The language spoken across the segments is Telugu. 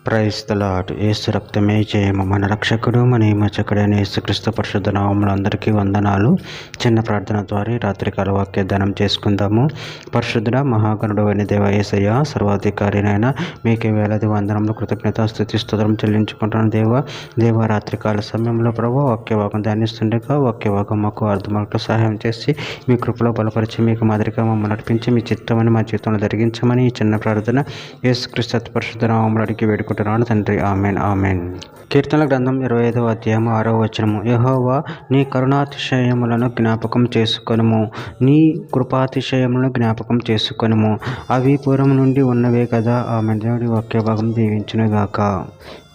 Praise the lord. యేసు రక్తమే జయము. మన రక్షకుడు మన విమోచకుడైన యేసుక్రీస్తు పరిశుద్ధ నామములో అందరికీ వందనాలు. చిన్న ప్రార్థన ద్వారా రాత్రికాల వాక్యదానం చేసుకుందాము. పరిశుద్ధుడ మహాగణుడు అయిన దేవ యేసయ్య, సర్వాధికారినైనా మీకే వేలాది వందనములు, కృతజ్ఞత, స్తుతి, స్తోత్రం చెల్లించుకుంటున్నాను. దేవ రాత్రికాల సమయంలో ప్రభు వాక్యవాగం ధ్యానిస్తుండగా వాక్యవాగం మాకు అర్థమవుటకు సహాయం చేసి మీ కృపలో బలపరిచి మీకు మాదిరిగా మమ్మల్ని నడిపించి మీ చిత్తమని మా జీవితంలో జరిగించమని ఈ చిన్న ప్రార్థన యేసుక్రీస్తు పరిశుద్ధ నామములో అడిగి వేడుకుంటున్నాను తండ్రి. Amen amen. కీర్తనల గ్రంథం 25వ అధ్యాయము 6వ వచనము. యెహోవా నీ కరుణాతిశయములను జ్ఞాపకం చేసుకొనుము, నీ కృపాతిశయములను జ్ఞాపకం చేసుకొనుము, అవి పూర్వం నుండి ఉన్నవే కదా. ఆమెన్. దేవుడి వాక్య భాగం దీవించునుగాక.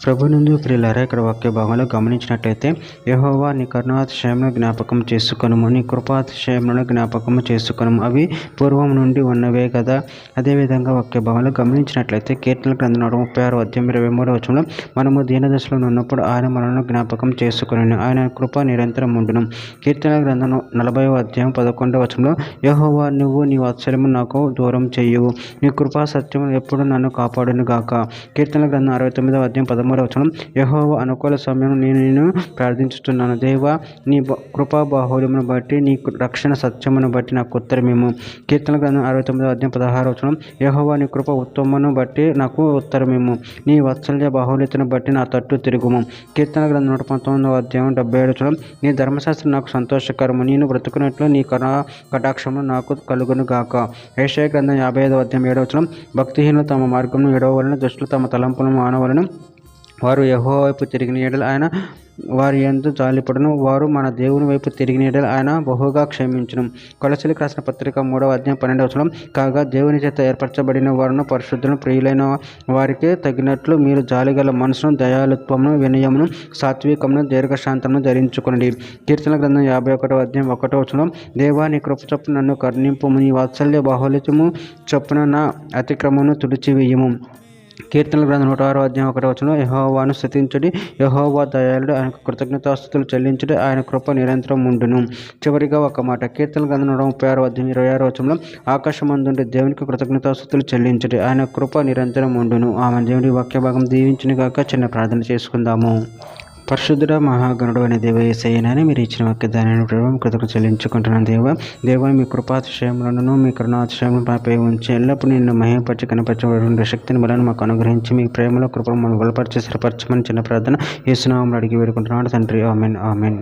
ప్రభు నందు ప్రియులారా, ఇక్కడ వాక్య భాగంలో గమనించినట్లయితే యెహోవా నీ కరుణాతిశయములను జ్ఞాపకం చేసుకొనుము, నీ కృపాతిశయములను జ్ఞాపకం చేసుకొనుము, అవి పూర్వం నుండి ఉన్నవే కదా. అదేవిధంగా వాక్య భాగంలో గమనించినట్లయితే కీర్తనల గ్రంథం 36వ అధ్యాయం 23వ వచనంలో మనము దీనదశలో ఉన్నప్పుడు ఆయన మనల్ని జ్ఞాపకం చేసుకొనును, ఆయన కృప నిరంతరం ఉండును. కీర్తనల గ్రంథం 40వ అధ్యాయం 11వ వచనంలో యెహోవా నువ్వు నీ వాత్సల్యము నాకు దూరం చెయ్యవు, నీ కృపా సత్యము ఎప్పుడు నన్ను కాపాడును గాక. కీర్తనల గ్రంథం 69వ అధ్యాయం 13వ వచనం యెహోవా అనుకూల సమయం నేను ప్రార్థించుతున్నాను, దేవా నీ కృపా బాహుళ్యమును బట్టి నీ రక్షణ సత్యమును బట్టి నాకు ఉత్తరమేము. కీర్తన గ్రంథం 69వ అధ్యాయం 16వ వచనం యెహోవా నీ కృప ఉత్తమను బట్టి నాకు ఉత్తరమేము, నీ వాత్సల్య బాహుళ్యతను బట్టి నా తట్టు తిరుగుము. కీర్తన గ్రంథం 119వ అధ్యాయం 77వ వచనం నీ ధర్మశాస్త్రం నాకు సంతోషకరము, నేను బ్రతుకున్నట్లు నీ కటాక్షము నాకు కలుగును గాక. యెషయా గ్రంథం 55వ అధ్యాయం 7వ వచనం భక్తిహీనులు తమ మార్గమును విడవవలెను, దుష్టులు తమ తలంపులను మానవలను, వారు యెహోవా వైపు తిరిగిన యెడల ఆయన వారి యందు జాలిపడును, వారు మన దేవుని వైపు తిరిగిన యెడల ఆయన బహుగా క్షమించును. కొలసీలకు రాసిన పత్రిక 3వ అధ్యాయం 12వ వచనం కాగా దేవుని చేత ఏర్పరచబడిన వారును పరిశుద్ధులను ప్రియులైన వారికి తగినట్లు మీరు జాలిగల మనసును, దయాళుత్వమును, వినయమును, సాత్వికమును, దీర్ఘశాంతమును ధరించుకొనండి. కీర్తన గ్రంథం 51వ అధ్యాయం 1వ వచనం దేవా నీ కృప చొప్పున నన్ను కరుణింపుము, నీ వాత్సల్య బాహుళ్యము చొప్పున నా అతిక్రమమును తుడిచివేయుము. కీర్తనల గ్రంథం 106వ అధ్యాయం 1వ వచనం యెహోవాను స్తుతించుడి, యెహోవా దయాళుడు, ఆయనకు కృతజ్ఞతాస్తుతులు చెల్లించుడి, ఆయన కృప నిరంతరం ఉండును. చివరిగా ఒక మాట, కీర్తనల గ్రంథం 136వ అధ్యాయం 26వ వచనంలో ఆకాశమందుండి దేవునికి కృతజ్ఞతాస్తుతులు చెల్లించుడి, ఆయన కృప నిరంతరం ఉండును. ఆమె. దేవుడి వాక్య భాగం దీవించునుగాక. చిన్న ప్రార్థన చేసుకుందాము. పరిశుద్ధుడ మహాగణుడు అనే దేవ యేసయ్యనని మీరు ఇచ్చిన వాక్యదానాన్ని ప్రభావం కృతజ్ఞత చెల్లించుకుంటున్నాను. దేవ మీ కృపాతిశయములను మీ కరుణాతిశయములను మాపై ఉంచి ఎల్లప్పుడూ నిన్ను మహిమపరిచి కనపరచబడిన శక్తిని బలను మాకు అనుగ్రహించి మీ ప్రేమలో కృపను మనం బలపరిచి స్థిరపరచమని చిన్న ప్రార్థన యేసు నామములో అడిగి వేడుకుంటున్నాడు తండ్రి. Amen amen.